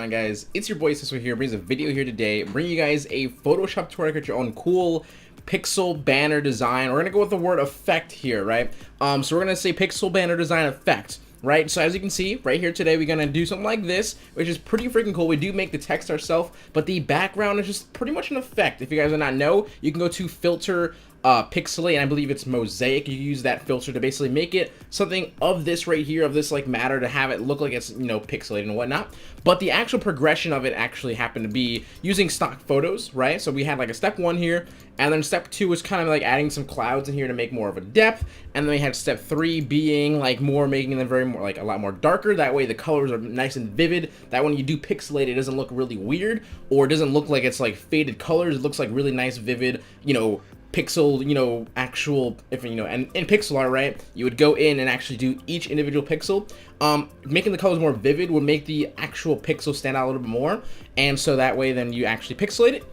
going on, guys? It's your boy Sister here, brings a video here today, bringing you guys a Photoshop tutorial to get your own cool pixel banner design. We're gonna go with the word effect here, right? So we're gonna say pixel banner design effect, right? So as you can see right here today, we're gonna do something like this, which is pretty freaking cool. We do make the text ourselves, but the background is just pretty much an effect. If you guys do not know, you can go to filter pixelate, and I believe it's mosaic. You use that filter to basically make it something of this right here, of this like matter, to have it look like it's, you know, pixelated and whatnot. But the actual progression of it actually happened to be using stock photos, right? So we had like a step 1 here, and then step 2 was kind of like adding some clouds in here to make more of a depth, and then we had step 3 being like more making them very more like a lot more darker. That way the colors are nice and vivid. That when you do pixelate, it doesn't look really weird, or it doesn't look like it's like faded colors. It looks like really nice, vivid, you know, pixel, you know, actual, if you know, and in pixel art, right, you would go in and actually do each individual pixel. Making the colors more vivid would make the actual pixel stand out a little bit more, and so that way then you actually pixelate it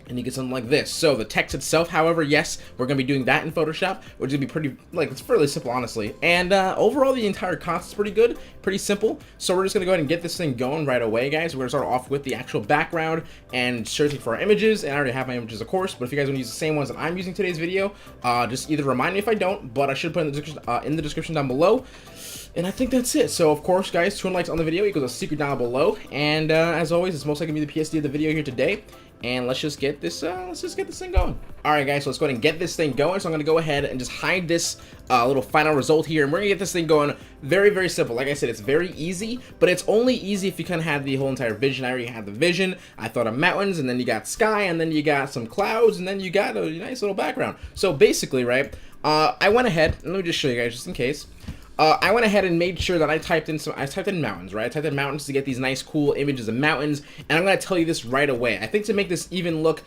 and you get something like this. So the text itself, however, yes, we're gonna be doing that in Photoshop, which is gonna be pretty, like, it's fairly simple, honestly. And overall, the entire concept's pretty good, pretty simple. So we're just gonna go ahead and get this thing going right away, guys. We're gonna start off with the actual background and searching for our images. And I already have my images, of course, but if you guys wanna use the same ones that I'm using today's video, just either remind me if I don't, but I should put in the description down below. And I think that's it. So of course, guys, 200 likes on the video equals a secret down below. And as always, it's most likely gonna be the PSD of the video here today. And let's just get this thing going. All right, guys, so let's go ahead and get this thing going. So I'm gonna go ahead and just hide this little final result here, and we're gonna get this thing going very, very simple. Like I said, it's very easy, but it's only easy if you kind of have the whole entire vision. I already had the vision. I thought of mountains, and then you got sky, and then you got some clouds, and then you got a nice little background. So basically, right, I went ahead, and let me just show you guys just in case. I went ahead and made sure that I typed in mountains, right? I typed in mountains to get these nice, cool images of mountains, and I'm gonna tell you this right away. I think to make this even look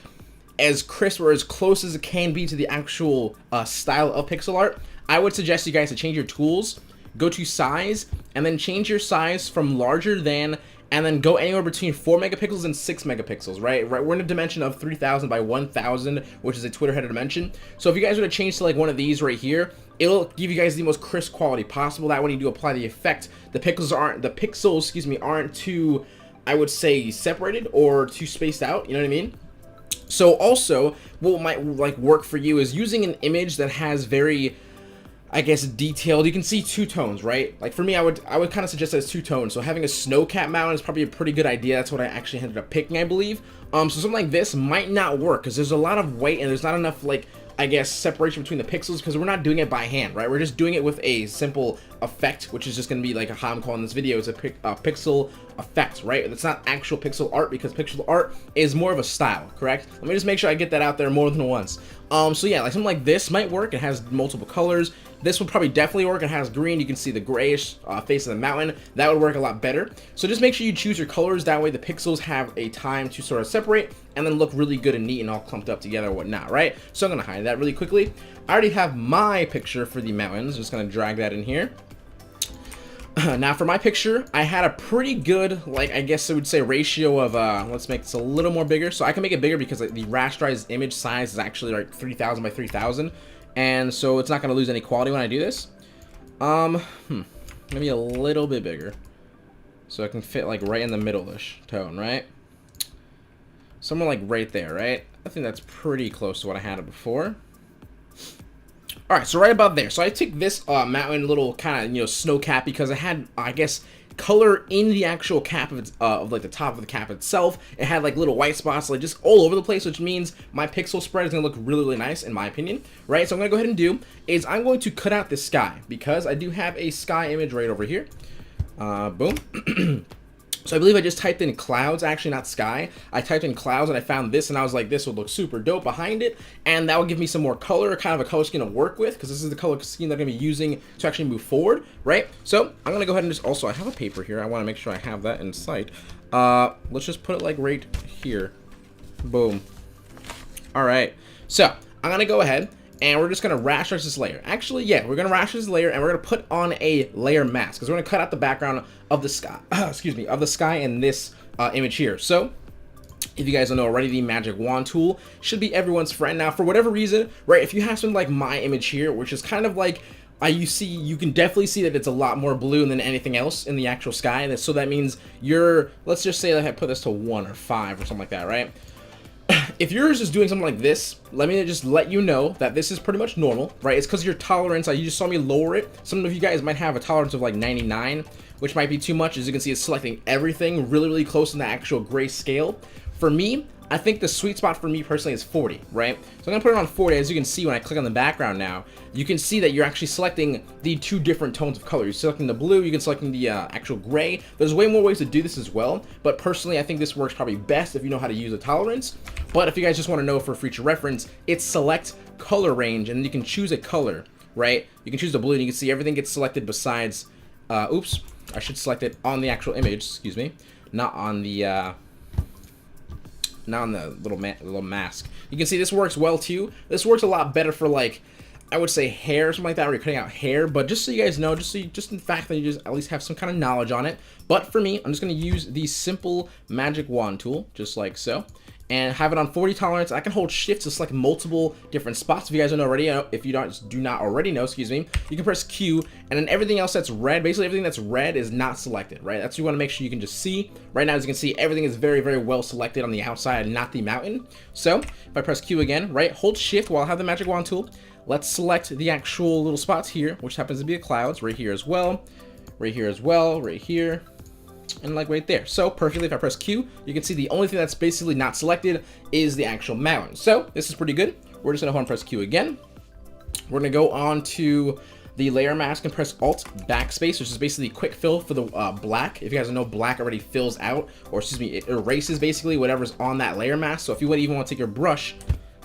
as crisp or as close as it can be to the actual style of pixel art, I would suggest you guys to change your tools, go to size, and then change your size from larger than, and then go anywhere between 4 megapixels and 6 megapixels, right? We're in a dimension of 3000 by 1000, which is a Twitter header dimension. So if you guys were to change to like one of these right here, it'll give you guys the most crisp quality possible. That when you do apply the effect, the pixels, excuse me, aren't too, I would say, separated or too spaced out. You know what I mean? So also, what might like work for you is using an image that has very, I guess, detailed. You can see 2 tones, right? Like for me, I would kind of suggest that it's 2 tones. So having a snow-capped mountain is probably a pretty good idea. That's what I actually ended up picking, I believe. So something like this might not work because there's a lot of weight and there's not enough, like, I guess, separation between the pixels, because we're not doing it by hand, right? We're just doing it with a simple effect, which is just going to be like how I'm calling this video. It's a pixel effect, right? It's not actual pixel art, because pixel art is more of a style, correct? Let me just make sure I get that out there more than once. So yeah, like something like this might work. It has multiple colors. This would probably definitely work. It has green. You can see the grayish face of the mountain. That would work a lot better. So just make sure you choose your colors. That way the pixels have a time to sort of separate and then look really good and neat and all clumped up together and whatnot, right? So I'm going to hide that really quickly. I already have my picture for the mountains. Just going to drag that in here. Now for my picture, I had a pretty good, like, I guess I would say ratio of, let's make this a little more bigger. So I can make it bigger because the rasterized image size is actually like 3000 by 3000. And so it's not going to lose any quality when I do this. Maybe a little bit bigger. So I can fit like right in the middle-ish tone, right? Somewhere like right there, right? I think that's pretty close to what I had it before. Alright, so right about there. So I took this mountain little kind of, you know, snow cap because I had, I guess, color in the actual cap of like the top of the cap itself. It had like little white spots like just all over the place, which means my pixel spread is gonna look really, really nice in my opinion, right? So I'm gonna go ahead and do is I'm going to cut out the sky because I do have a sky image right over here. Boom. So I believe I just typed in clouds, actually not sky. I typed in clouds and I found this, and I was like, this would look super dope behind it, and that will give me some more color, kind of a color scheme to work with, because this is the color scheme that I'm gonna be using to actually move forward, right? So I'm gonna go ahead and just, also I have a paper here, I wanna make sure I have that in sight. Let's just put it like right here. Boom. All right, so I'm gonna go ahead and we're just gonna rasterize this layer. Actually, yeah, we're gonna rasterize this layer, and we're gonna put on a layer mask because we're gonna cut out the background of the sky. Excuse me, of the sky in this image here. So, if you guys don't know already, the magic wand tool should be everyone's friend. Now, for whatever reason, right? If you have something like my image here, which is kind of like you can definitely see that it's a lot more blue than anything else in the actual sky. So that means let's just say that I put this to 1 or 5 or something like that, right? If yours is doing something like this, let me just let you know that this is pretty much normal, right? It's because your tolerance, you just saw me lower it. Some of you guys might have a tolerance of like 99, which might be too much. As you can see, it's selecting everything really, really close in the actual gray scale. For me, I think the sweet spot for me personally is 40, right? So I'm gonna put it on 40. As you can see when I click on the background now, you can see that you're actually selecting the 2 different tones of color. You're selecting the blue, you can select the actual gray. There's way more ways to do this as well, but personally I think this works probably best if you know how to use a tolerance. But if you guys just want to know for future reference, it's select color range, and then you can choose a color, right? You can choose the blue, and you can see everything gets selected besides, oops, I should select it on the actual image, excuse me, not on the little mask. You can see this works well too. This works a lot better for, like, I would say hair or something like that, where you're cutting out hair. But just so you guys know, just in fact that you just at least have some kind of knowledge on it. But for me, I'm just going to use the simple magic wand tool, just like so, and have it on 40 tolerance. I can hold shift to select multiple different spots. If you guys don't already know, if you do not already know, excuse me, you can press Q, and then everything else that's red, basically everything that's red is not selected, right? That's what you want to make sure you can just see. Right now, as you can see, everything is very, very well selected on the outside and not the mountain. So if I press Q again, right, hold shift while I have the magic wand tool. Let's select the actual little spots here, which happens to be the clouds right here as well, right here as well, right here, and like right there. So perfectly, if I press Q, you can see the only thing that's basically not selected is the actual mountain. So this is pretty good. We're just gonna go and press Q again. We're gonna go on to the layer mask and press Alt backspace, which is basically quick fill for the black. If you guys know, black already fills out, or excuse me, it erases basically whatever's on that layer mask. So if you would even want to take your brush,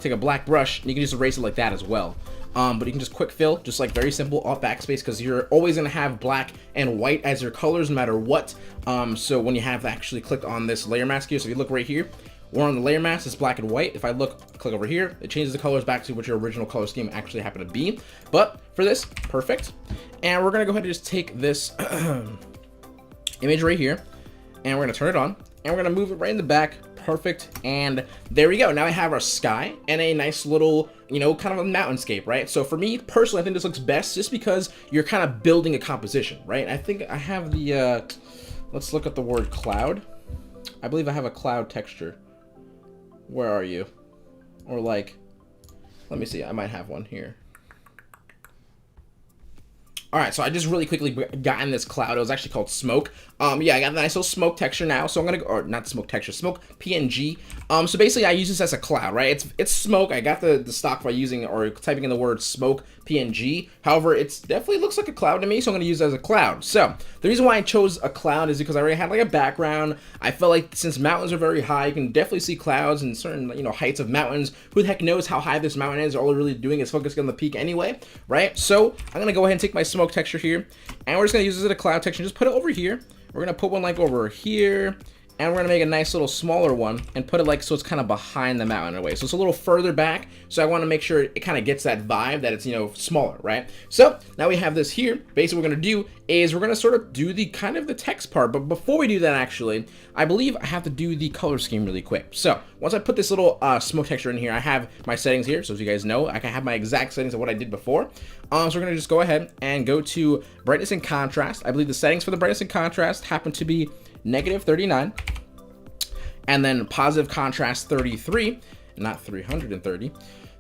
take a black brush, and you can just erase it like that as well. But you can just quick fill, just like very simple, Alt backspace, because you're always going to have black and white as your colors no matter what. So when you have actually clicked on this layer mask here, so if you look right here, we're on the layer mask, it's black and white. If I click over here, it changes the colors back to what your original color scheme actually happened to be. But for this, perfect. And we're going to go ahead and just take this image right here, and we're going to turn it on, and we're going to move it right in the back. Perfect. And there we go. Now I have our sky and a nice little, you know, kind of a mountainscape, right? So for me personally, I think this looks best just because you're kind of building a composition, right? I think I have the let's look at the word cloud. I believe I have a cloud texture. Where are you? Or like, let me see, I might have one here. All right, so I just really quickly got in this cloud. It was actually called smoke. Yeah, I got a nice little smoke texture now. So I'm gonna go, or not smoke texture, smoke PNG. So basically I use this as a cloud, right? It's smoke. I got the stock by using or typing in the word smoke PNG. However, it definitely looks like a cloud to me, so I'm gonna use it as a cloud. So the reason why I chose a cloud is because I already had like a background. I felt like since mountains are very high, you can definitely see clouds and certain, you know, heights of mountains. Who the heck knows how high this mountain is? All we're really doing is focusing on the peak anyway, right? So I'm gonna go ahead and take my smoke texture here, and we're just gonna use this as a cloud texture. Just put it over here. We're gonna put one like over here, and we're gonna make a nice little smaller one and put it like so it's kind of behind the mountain in a way. So it's a little further back. So I want to make sure it kind of gets that vibe that it's, you know, smaller, right? So now we have this here. Basically, what we're gonna do is we're gonna sort of do the kind of the text part. But before we do that, actually, I believe I have to do the color scheme really quick. So once I put this little smoke texture in here, I have my settings here. So as you guys know, I can have my exact settings of what I did before. So we're gonna just go ahead and go to brightness and contrast. I believe the settings for the brightness and contrast happen to be -39, and then positive contrast 33, not 330.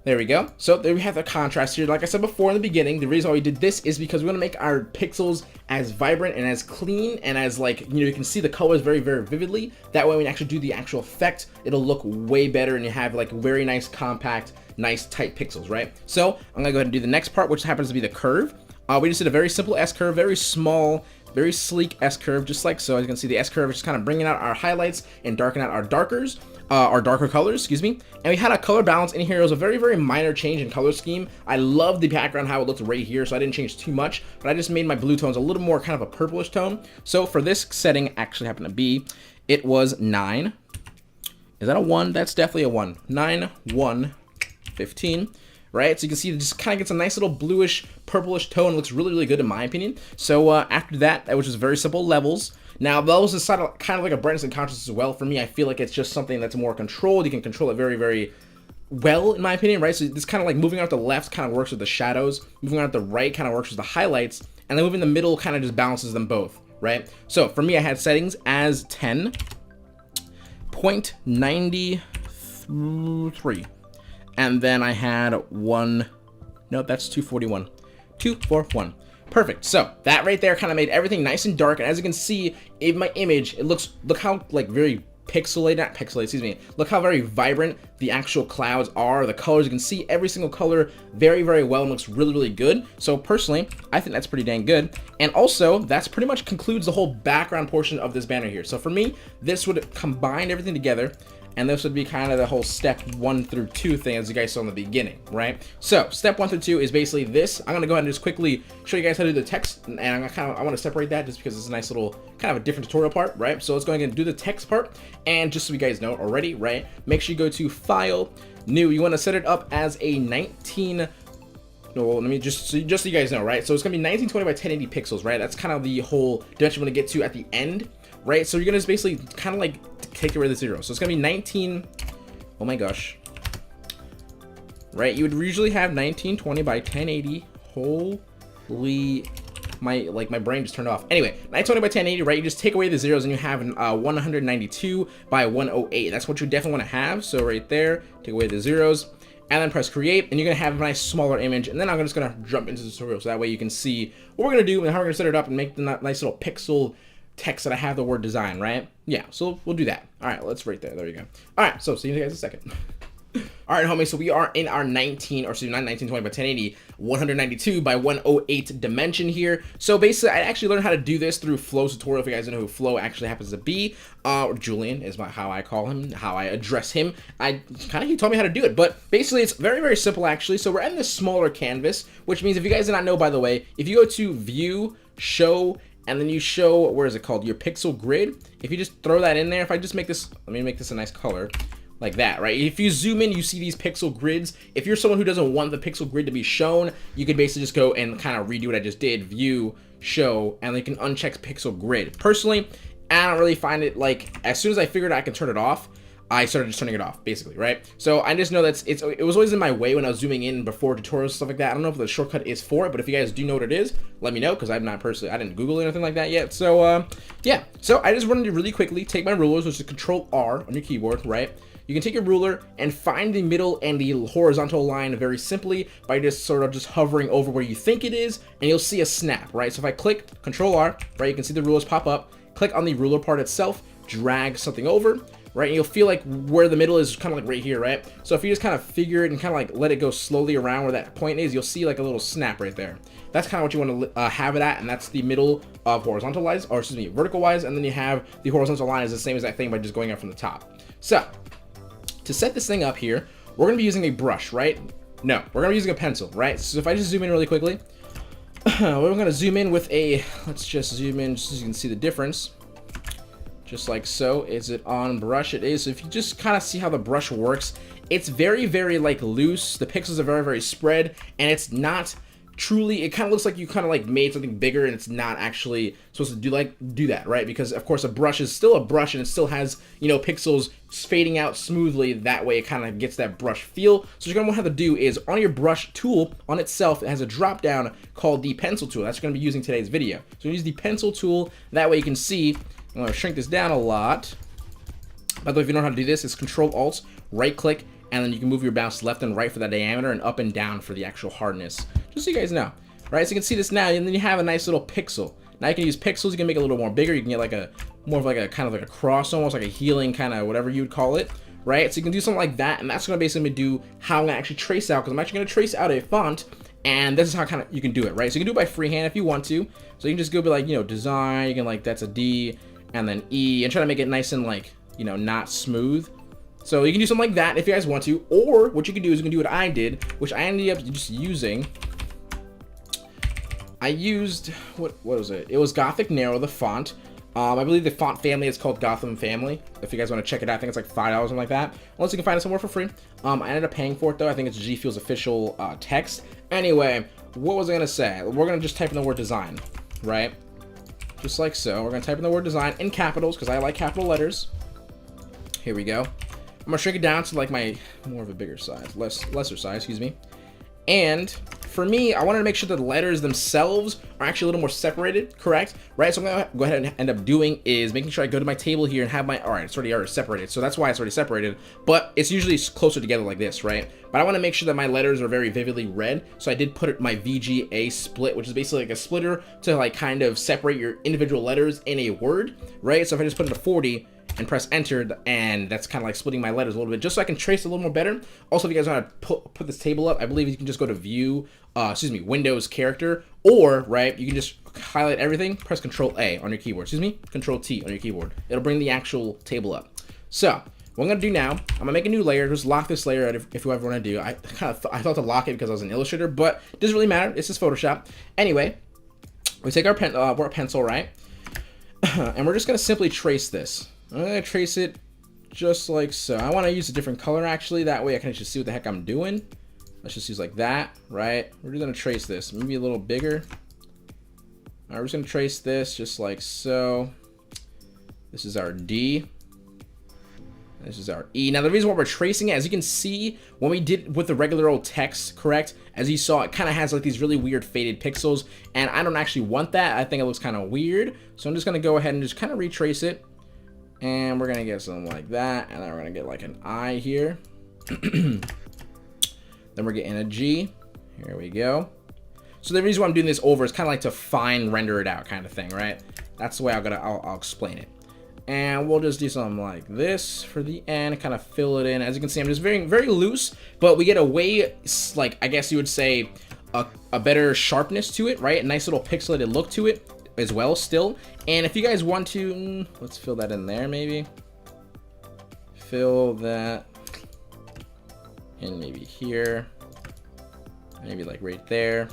There we go. So there we have the contrast here. Like I said before in the beginning, the reason why we did this is because we want to make our pixels as vibrant and as clean and as, like, you know, you can see the colors very, very vividly. That way when you actually do the actual effect, it'll look way better and you have like very nice, compact, nice, tight pixels, right? So I'm gonna go ahead and do the next part, which happens to be the curve. We just did a very simple S-curve, very small, very sleek S-curve, just like so. As you can see, the S-curve is just kind of bringing out our highlights and darkening out our darker colors, excuse me. And we had a color balance in here. It was a very, very minor change in color scheme. I love the background, how it looked right here, so I didn't change too much, but I just made my blue tones a little more kind of a purplish tone. So for this setting, actually happened to be, it was 9. Is that a 1? That's definitely a 1. 9, 1, 15. Right, so you can see it just kind of gets a nice little bluish, purplish tone. It looks really, really good in my opinion. So after that, which is very simple, levels. Now, levels is kind of like a brightness and contrast as well. For me, I feel like it's just something that's more controlled. You can control it very, very well, in my opinion, right? So this kind of like moving out the left kind of works with the shadows, moving out the right kind of works with the highlights, and then moving the middle kind of just balances them both, right? So for me, I had settings as 10.93, and then I had that's 241, 241. Perfect. So that right there kind of made everything nice and dark, and as you can see in my image, it look how like very not pixelated, excuse me. Look how very vibrant the actual clouds are. The colors, you can see every single color very, very well and looks really, really good. So personally, I think that's pretty dang good. And also, that's pretty much concludes the whole background portion of this banner here. So for me, this would combine everything together, and this would be kind of the whole step 1 through 2 thing, as you guys saw in the beginning, right? So step 1 through 2 is basically this. I'm gonna go ahead and just quickly show you guys how to do the text, and I want to separate that just because it's a nice little kind of a different tutorial part, right? So let's go ahead and do the text part, and just so you guys know already, right? Make sure you go to File, New. You want to set it up as a 19. No, let me just so you guys know, right? So it's gonna be 1920 by 1080 pixels, right? That's kind of the whole dimension we're gonna get to at the end, right? So you're gonna just basically kind of like take away the 0. So it's gonna be 19. Oh my gosh, right? You would usually have 1920 by 1080. Holy, my brain just turned off. Anyway, 920 by 1080, right? You just take away the zeros and you have 192 by 108. That's what you definitely want to have. So right there, take away the zeros, and then press create, and you're gonna have a nice smaller image. And then I'm just gonna jump into the tutorial, so that way you can see what we're gonna do and how we're gonna set it up and make the nice little pixel text that I have the word design, right? Yeah, so we'll do that. All right, let's right there. There you go. All right, so see you guys in a second. All right, homies, so we are in our 1920 by 1080, 192 by 108 dimension here. So basically, I actually learned how to do this through Flo's tutorial. If you guys don't know who Flo actually happens to be, Julian is how I call him, how I address him. He told me how to do it, but basically it's very, very simple actually. So we're in this smaller canvas, which means if you guys did not know, by the way, if you go to View, Show, and then you show, where is it called? Your pixel grid. If you just throw that in there, if I just make this, let me make this a nice color. Like that, right? If you zoom in, you see these pixel grids. If you're someone who doesn't want the pixel grid to be shown, you could basically just go and kind of redo what I just did, View, Show, and then you can uncheck pixel grid. Personally, I don't really find it, like, as soon as I figured I can turn it off, I started just turning it off, basically, right? So I just know that it was always in my way when I was zooming in before tutorials, stuff like that. I don't know if the shortcut is for it, but if you guys do know what it is, let me know, because I didn't Google anything like that yet. So, yeah. So I just wanted to really quickly take my rulers, which is Control-R on your keyboard, right? You can take your ruler and find the middle and the horizontal line very simply by just sort of just hovering over where you think it is, and you'll see a snap, right? So if I click Control-R, right, you can see the rulers pop up. Click on the ruler part itself, drag something over, right? And you'll feel like where the middle is kind of like right here, right? So if you just kind of figure it and kind of like let it go slowly around where that point is, you'll see like a little snap right there. That's kind of what you want to have it at, and that's the middle of vertical wise, and then you have the horizontal line is the same as that thing by just going up from the top. So to set this thing up here, we're going to be using a brush, right? No, we're going to be using a pencil, right? So if I just zoom in really quickly, we're going to zoom in with let's just zoom in just so you can see the difference. Just like so. Is it on brush? It is. So if you just kind of see how the brush works, it's very, very like loose. The pixels are very, very spread, and it's not truly, it kind of looks like you kind of like made something bigger, and it's not actually supposed to do that, right? Because of course a brush is still a brush, and it still has, you know, pixels fading out smoothly. That way it kind of gets that brush feel. So what you're gonna have to do is on your brush tool on itself, it has a drop down called the pencil tool. That's what you're gonna be using today's video. So use the pencil tool. That way you can see. I'm gonna shrink this down a lot. By the way, if you don't know how to do this, it's Control-Alt, right-click, and then you can move your mouse left and right for the diameter and up and down for the actual hardness. Just so you guys know, right? So you can see this now, and then you have a nice little pixel. Now you can use pixels. You can make it a little more bigger. You can get like more of like a kind of like a cross, almost like a healing kind of whatever you would call it, right? So you can do something like that, and that's gonna basically do how I'm gonna actually trace out, because I'm actually gonna trace out a font. And this is how kind of you can do it, right? So you can do it by freehand if you want to. So you can just go be like, you know, design. You can like, that's a D, and then E, and try to make it nice and like, you know, not smooth. So you can do something like that if you guys want to, or what you can do is you can do what I did, which I ended up just using. I used, what was it? It was Gothic Narrow, the font. I believe the font family is called Gotham Family. If you guys want to check it out, I think it's like $5 or something like that. Unless you can find it somewhere for free. I ended up paying for it though. I think it's G Fuel's official text. Anyway, what was I gonna say? We're gonna just type in the word design, right? Just like so. We're gonna type in the word design in capitals because I like capital letters. Here we go. gonna shrink it down to like my more of a bigger size, lesser size, excuse me. And for me, I wanted to make sure that the letters themselves are actually a little more separated, correct? Right, so I'm gonna go ahead and end up doing is making sure I go to my table here and have my, all right, it's already separated, so that's why it's already separated, but it's usually closer together like this, right? But I wanna make sure that my letters are very vividly red, so I did put my VGA split, which is basically like a splitter to like kind of separate your individual letters in a word, right? So if I just put it to 40, and press enter, and that's kind of like splitting my letters a little bit just so I can trace a little more better. Also, if you guys want to put this table up, I believe you can just go to view, Windows character, or right, you can just highlight everything, press Control A on your keyboard, Control T on your keyboard. It'll bring the actual table up. So what I'm gonna do now, I'm gonna make a new layer, just lock this layer if you ever want to do. I thought to lock it because I was an illustrator, but it doesn't really matter. It's just Photoshop. Anyway, we take our pencil, right, and we're just gonna simply trace this. I'm gonna trace it just like so. I want to use a different color actually, that way I can just see what the heck I'm doing. Let's just use like that, right? We're just gonna trace this, maybe a little bigger. All right, we're just gonna trace this just like so. This is our D. This is our E. Now the reason why we're tracing it, as you can see, when we did with the regular old text, correct? As you saw, it kind of has like these really weird faded pixels, and I don't actually want that. I think it looks kind of weird. So I'm just gonna go ahead and just kind of retrace it. And we're gonna get something like that, and then we're gonna get like an I here. Then we're getting a G. Here we go. So the reason why I'm doing this over is kind of like to fine render it out kind of thing, right? That's the way I'll explain it. And we'll just do something like this for the end, kind of fill it in. As you can see, I'm just very, very loose, but we get a way, like, I guess you would say, a better sharpness to it, right? A nice little pixelated look to it as well still. And if you guys want to, let's fill that in there maybe. Fill that in maybe here. Maybe like right there.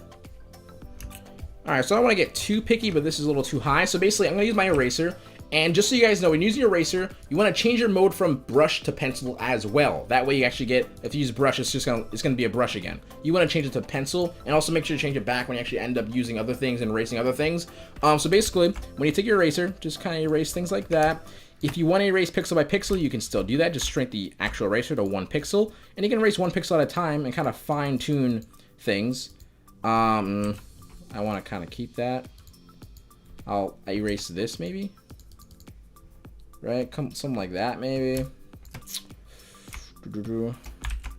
All right, so I don't want to get too picky, but this is a little too high. So basically, I'm going to use my eraser. And just so you guys know, when using your eraser, you want to change your mode from brush to pencil as well. That way you actually get, if you use brush, it's gonna be a brush again. You want to change it to pencil, and also make sure to change it back when you actually end up using other things and erasing other things. So basically, when you take your eraser, just kind of erase things like that. If you want to erase pixel by pixel, you can still do that. Just shrink the actual eraser to 1 pixel, and you can erase 1 pixel at a time and kind of fine tune things. I want to kind of keep that. I'll erase this maybe. Right, something like that maybe.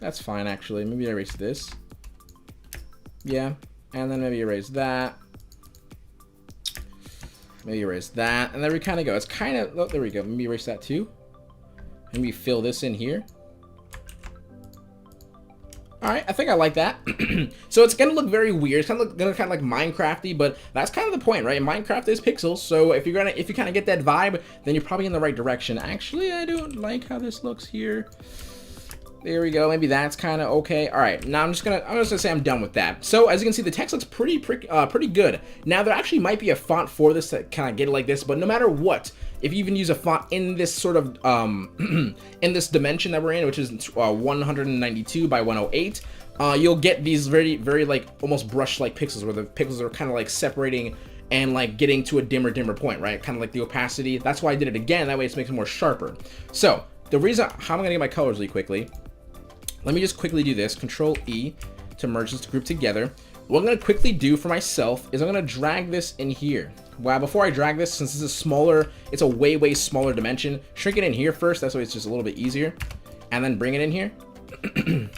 That's fine actually. Maybe erase this. Yeah, and then maybe erase that. Maybe erase that, and there we kind of go. It's kind of, oh, there we go. Maybe erase that too. Maybe fill this in here. All right, I think I like that. So it's gonna look very weird. It's gonna look like Minecrafty, but that's kind of the point, right? Minecraft is pixels, so if you kind of get that vibe, then you're probably in the right direction. Actually, I don't like how this looks here. There we go. Maybe that's kind of okay. All right, now I'm just gonna say I'm done with that. So as you can see, the text looks pretty good. Now there actually might be a font for this to kind of get it like this, but no matter what, if you even use a font in this sort of in this dimension that we're in, which is 192 by 108, you'll get these very, very like almost brush-like pixels, where the pixels are kind of like separating and like getting to a dimmer point, right? Kind of like the opacity. That's why I did it again. That way it makes it more sharper. So the reason how I'm gonna get my colors really quickly. Let me just quickly do this. Control E to merge this group together. What I'm gonna quickly do for myself is I'm gonna drag this in here. Wow, before I drag this, since this is smaller, it's a way smaller dimension. Shrink it in here first, that's why it's just a little bit easier. And then bring it in here. And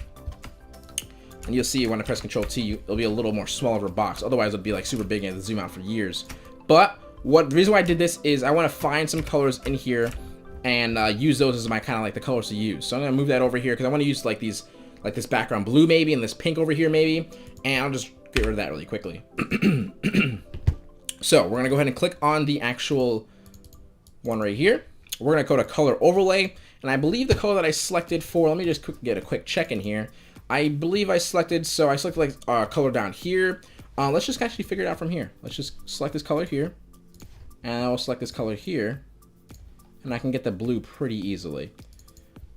you'll see when I press Control T, it'll be a little more smaller of a box. Otherwise, it'll be like super big and it'll zoom out for years. But the reason why I did this is I wanna find some colors in here and use those as my kind of like the colors to use. So I'm gonna move that over here because I want to use like these, like this background blue maybe, and this pink over here maybe, and I'll just get rid of that really quickly. So we're gonna go ahead and click on the actual one right here. We're gonna go to color overlay, and I believe the color that I selected for, let me just get a quick check in here. I believe I selected like color down here. Let's just actually figure it out from here. Let's just select this color here, and I'll select this color here. And I can get the blue pretty easily.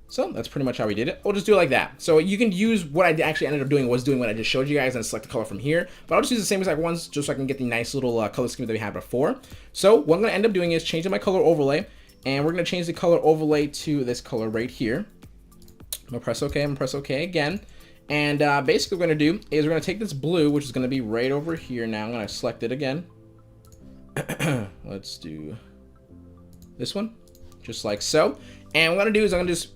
So that's pretty much how we did it. We'll just do it like that. So you can use what I actually ended up doing was doing what I just showed you guys and select the color from here. But I'll just use the same exact ones just so I can get the nice little color scheme that we had before. So what I'm gonna end up doing is changing my color overlay, and we're gonna change the color overlay to this color right here. I'm gonna press OK. I'm gonna press OK again. And basically what we're gonna do is we're gonna take this blue, which is gonna be right over here now. I'm gonna select it again. Let's do this one, just like so. And what I'm gonna do is I'm gonna just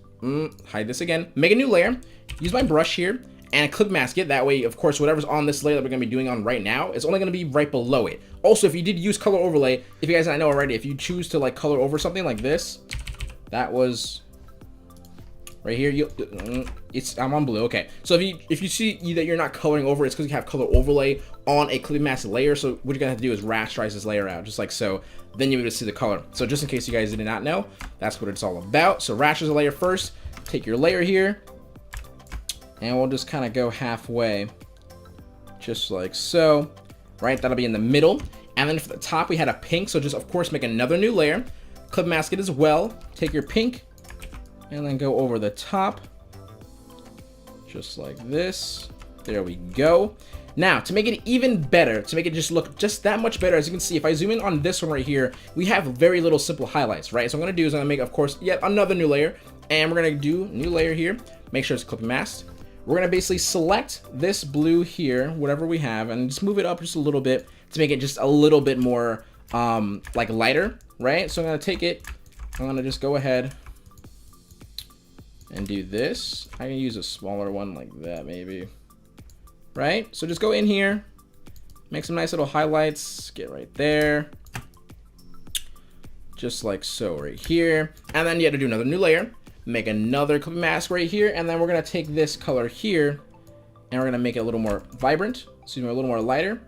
hide this again, make a new layer, use my brush here, and clip mask it. That way, of course, whatever's on this layer that we're gonna be doing on right now, it's only gonna be right below it. Also, if you did use color overlay, if you guys don't know already, if you choose to like color over something like this, that was right here. I'm on blue. Okay, so if you see that you're not coloring over, it's because you have color overlay on a clip mask layer. So what you're gonna have to do is rasterize this layer out, just like so. Then you'll be able to see the color. So just in case you guys did not know, that's what it's all about. So rasterize the layer first. Take your layer here, and we'll just kind of go halfway, just like so. Right, that'll be in the middle. And then for the top, we had a pink. So just of course make another new layer, clip mask it as well. Take your pink, and then go over the top, just like this. There we go. Now, to make it even better, to make it just look just that much better, as you can see, if I zoom in on this one right here, we have very little simple highlights, right? So what I'm gonna do is I'm gonna make, of course, yet another new layer, and we're gonna do new layer here. Make sure it's clip masked. We're gonna basically select this blue here, whatever we have, and just move it up just a little bit to make it just a little bit more like lighter, right? So I'm gonna take it, I'm gonna just go ahead and do this. I can use a smaller one like that maybe, right? So just go in here, make some nice little highlights, get right there, just like so right here. And then you have to do another new layer, make another clip mask right here, and then we're gonna take this color here and we're gonna make it a little more vibrant, excuse me, a little more lighter,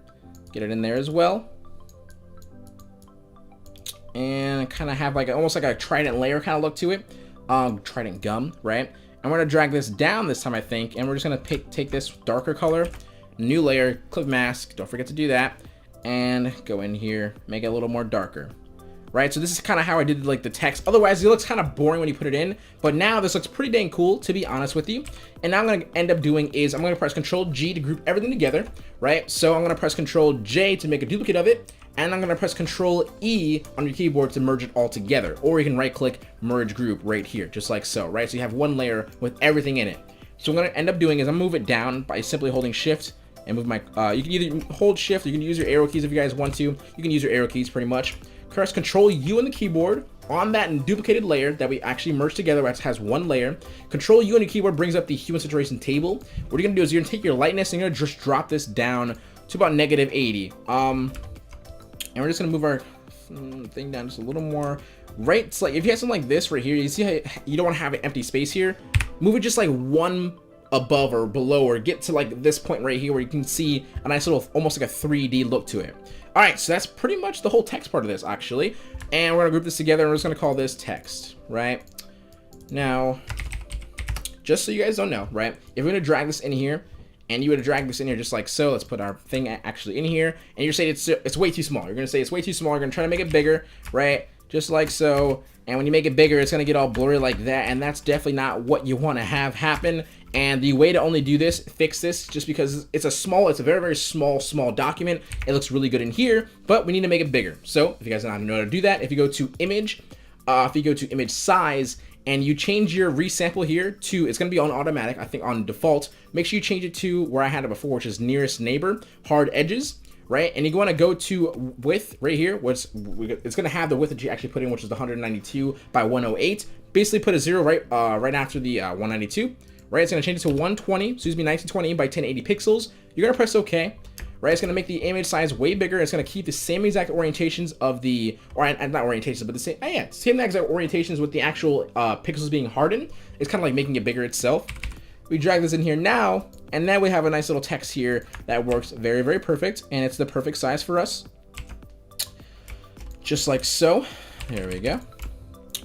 get it in there as well, and kind of have like almost like a trident layer kind of look to it. Trident gum, right? I'm gonna drag this down this time, I think, and we're just gonna take this darker color, new layer, clip mask, don't forget to do that, and go in here, make it a little more darker, right? So this is kind of how I did like the text. Otherwise, it looks kind of boring when you put it in, but now this looks pretty dang cool, to be honest with you. And now I'm gonna end up doing is I'm gonna press Control G to group everything together, right? So I'm gonna press Control J to make a duplicate of it, and I'm gonna press Control E on your keyboard to merge it all together. Or you can right click, merge group right here, just like so, right? So you have one layer with everything in it. So what I'm gonna end up doing is I'm gonna move it down by simply holding Shift and move my, you can either hold Shift, or you can use your arrow keys if you guys want to. You can use your arrow keys pretty much. Press Control U on the keyboard on that duplicated layer that we actually merged together, which has one layer. Control U on your keyboard brings up the hue and saturation table. What you're gonna do is you're gonna take your lightness and you're gonna just drop this down to about -80. And we're just gonna move our thing down just a little more. Right, it's like if you have something like this right here, you see how you don't want to have an empty space here. Move it just like one above or below, or get to like this point right here where you can see a nice little, almost like a 3D look to it. All right, so that's pretty much the whole text part of this actually. And we're gonna group this together and we're just gonna call this text, right? Now, just so you guys don't know, right? If we're gonna drag this in here, and you would drag this in here just like so. Let's put our thing actually in here. And you're saying it's way too small. You're gonna say it's way too small. You're gonna try to make it bigger, right? Just like so. And when you make it bigger, it's gonna get all blurry like that. And that's definitely not what you wanna have happen. And the way to only do this, fix this, just because it's a very, very small document. It looks really good in here, but we need to make it bigger. So if you guys don't know how to do that, if you go to image, if you go to image size, and you change your resample here to, it's gonna be on automatic, I think on default. Make sure you change it to where I had it before, which is nearest neighbor, hard edges, right? And you wanna go to width right here, it's gonna have the width that you actually put in, which is the 192 by 108. Basically put a 0 right after the 192, right? It's gonna change it to 120, excuse me, 1920 by 1080 pixels. You're gonna press OK. Right, it's gonna make the image size way bigger. It's gonna keep the same exact orientations of the, or not orientations, but the same, same exact orientations with the actual pixels being hardened. It's kind of like making it bigger itself. We drag this in here now, and now we have a nice little text here that works very, very perfect, and it's the perfect size for us. Just like so. There we go.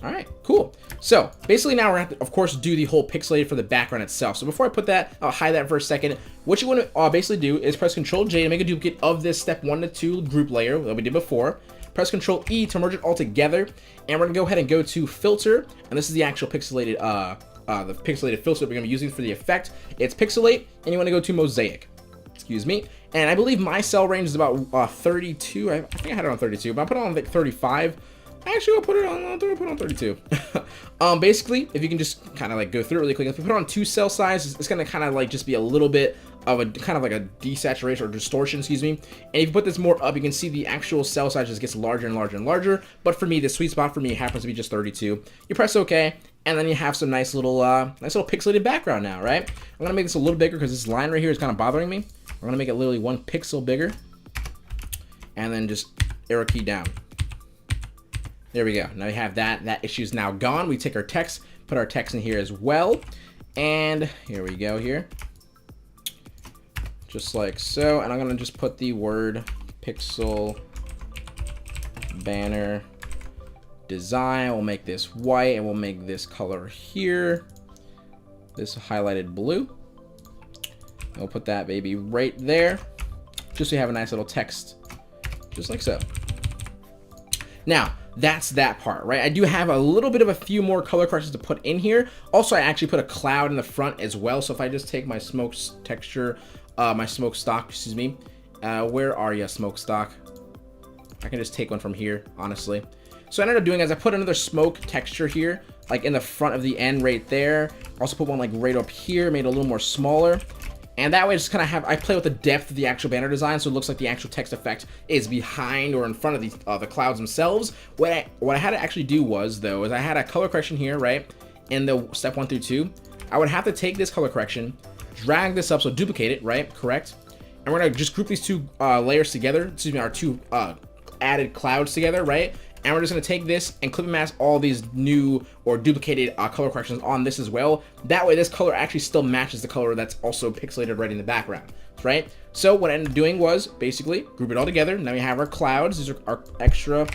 All right, cool. So basically now we're gonna have to, of course, do the whole pixelated for the background itself. So before I put that, I'll hide that for a second. What you want to basically do is press Control J to make a duplicate of this step 1 to 2 group layer that we did before. Press Control E to merge it all together, and we're gonna go ahead and go to Filter, and this is the actual pixelated, the pixelated filter that we're gonna be using for the effect. It's Pixelate, and you want to go to Mosaic. Excuse me. And I believe my cell range is about 32. I think I had it on 32, but I put it on like 35. Actually, I'll put it on 32. Basically, if you can just kind of like go through it really quick, if you put it on 2 cell size, it's gonna kind of like just be a little bit of a kind of like a desaturation or distortion, excuse me. And if you put this more up, you can see the actual cell size just gets larger and larger and larger. But for me, the sweet spot for me happens to be just 32. You press OK, and then you have some nice little pixelated background now, right? I'm gonna make this a little bigger because this line right here is kind of bothering me. I'm gonna make it literally 1 pixel bigger, and then just arrow key down. There we go. Now we have that. That issue is now gone. We take our text, put our text in here as well. And here we go here. Just like so. And I'm going to just put the word pixel banner design. We'll make this white and we'll make this color here. This highlighted blue. And we'll put that baby right there. Just so you have a nice little text. Just like so. Now, that's that part, right? I do have a little bit of a few more color corrections to put in here. Also, I actually put a cloud in the front as well. So if I just take my smoke texture, my smoke stock, excuse me. Where are you, smoke stock? I can just take one from here, honestly. So what I ended up doing is I put another smoke texture here, like in the front of the end right there. Also put one like right up here, made it a little more smaller. And that way, I just kind of have, I play with the depth of the actual banner design, so it looks like the actual text effect is behind or in front of the clouds themselves. What I had to actually do was, though, is I had a color correction here, right, in the step 1 through 2. I would have to take this color correction, drag this up, so duplicate it, right, correct, and we're going to just group these 2 layers together, excuse me, our 2 added clouds together, right, and we're just going to take this and clip and mask all these new or duplicated color corrections on this as well. That way, this color actually still matches the color that's also pixelated right in the background, right? So what I ended up doing was basically group it all together. Now we have our clouds. These are our extra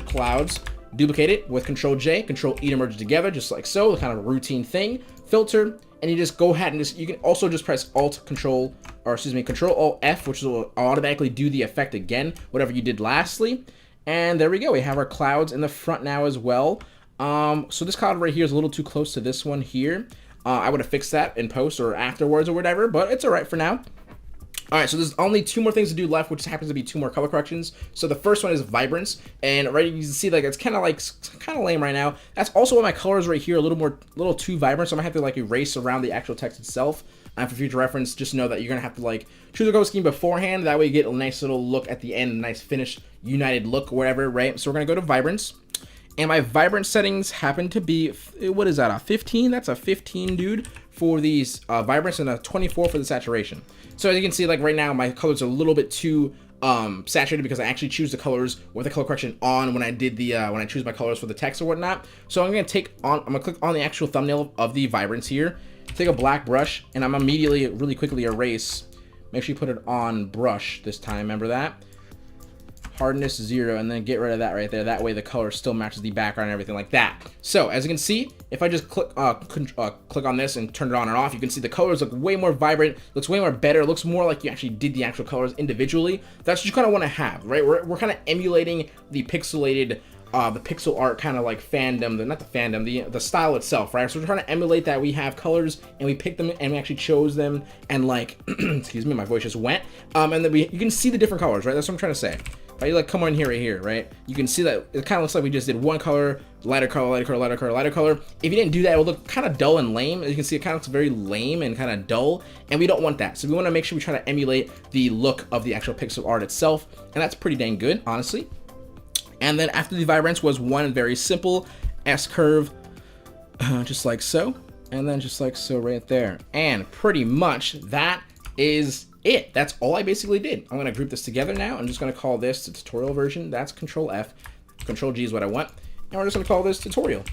clouds. Duplicate it with Control J, Control E to merge it together, just like so. The kind of routine thing. Filter, and you just go ahead and you can also just press Control Alt F, which will automatically do the effect again, whatever you did lastly. And there we go. We have our clouds in the front now as well. So this cloud right here is a little too close to this one here. I would have fixed that in post or afterwards or whatever, but it's all right for now. All right, so there's only 2 more things to do left, which happens to be 2 more color corrections. So the first one is vibrance, and right, you can see like it's kind of lame right now. That's also why my colors right here are a little too vibrant, so I'm gonna have to like erase around the actual text itself. And for future reference, just know that you're gonna have to like choose a color scheme beforehand. That way you get a nice little look at the end, a nice finished united look, whatever, right? So we're gonna go to vibrance. And my vibrance settings happen to be, what is that, a 15? That's a 15, dude, for these vibrance, and a 24 for the saturation. So as you can see, like right now, my colors are a little bit too saturated because I actually choose the colors with the color correction on when I did the when I choose my colors for the text or whatnot. So I'm gonna click on the actual thumbnail of the vibrance here, take a black brush, and I'm immediately really quickly erase. Make sure you put it on brush this time. Remember that. Hardness 0, and then get rid of that right there. That way the color still matches the background and everything like that. So as you can see, if I just click on this and turn it on and off, you can see the colors look way more vibrant, looks way more better, looks more like you actually did the actual colors individually. That's what you kind of want to have, right? We're kind of emulating the pixelated, the pixel art kind of like fandom, not the fandom, the style itself, right? So we're trying to emulate that. We have colors and we picked them and we actually chose them, and like, excuse me, my voice just went. And then you can see the different colors, right? That's what I'm trying to say. Right, you like come on here right here, right? You can see that it kind of looks like we just did one color, lighter color, lighter color, lighter color, lighter color. If you didn't do that, it would look kind of dull and lame. As you can see, it kind of looks very lame and kind of dull, and we don't want that. So we want to make sure we try to emulate the look of the actual pixel art itself, and that's pretty dang good, honestly. And then after the vibrance was one very simple S curve, just like so, and then just like so right there. And pretty much that is it. That's all I basically did. I'm going to group this together now. I'm just going to call this the tutorial version. That's Control F. Control G is what I want. And we're just going to call this tutorial.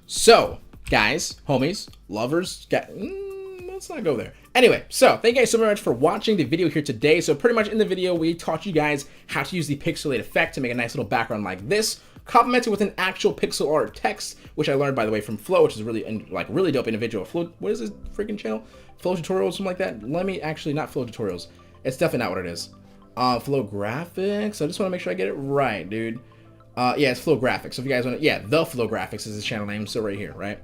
So, guys, homies, lovers, let's not go there. Anyway, so thank you guys so much for watching the video here today. So pretty much in the video, we taught you guys how to use the pixelate effect to make a nice little background like this, complemented with an actual pixel art text, which I learned, by the way, from Flo, which is really dope individual. Flo, what is this freaking channel? Flow Tutorials, something like that. Let me actually, not Flow Tutorials. It's definitely not what it is. Flow Graphics. I just want to make sure I get it right, dude. Yeah, it's Flow Graphics. So if you guys want to, yeah, the Flow Graphics is his channel name. So right here, right?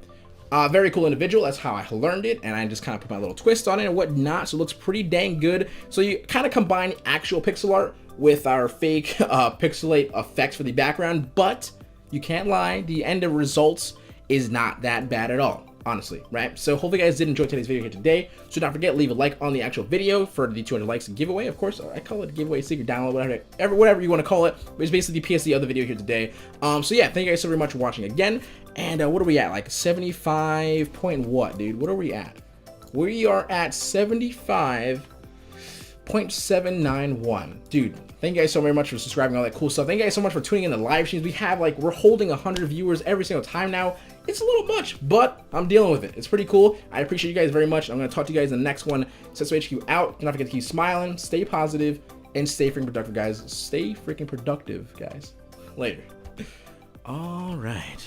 Very cool individual. That's how I learned it, and I just kind of put my little twist on it and whatnot. So it looks pretty dang good. So you kind of combine actual pixel art with our fake pixelate effects for the background, but you can't lie, the end of results is not that bad at all, honestly, right? So hopefully you guys did enjoy today's video here today. So don't forget, leave a like on the actual video for the 200 likes giveaway. Of course, I call it a giveaway, secret download, whatever you want to call it. But it's basically the PSD of the video here today. So yeah, thank you guys so very much for watching again. And what are we at? Like 75 point what, dude? What are we at? We are at 75.791. Dude, thank you guys so very much for subscribing, all that cool stuff. Thank you guys so much for tuning in the live streams. We have we're holding 100 viewers every single time now. It's a little much, but I'm dealing with it. It's pretty cool. I appreciate you guys very much. I'm going to talk to you guys in the next one. Setsu HQ out. Do not forget to keep smiling, stay positive, and stay freaking productive, guys. Stay freaking productive, guys. Later. All right.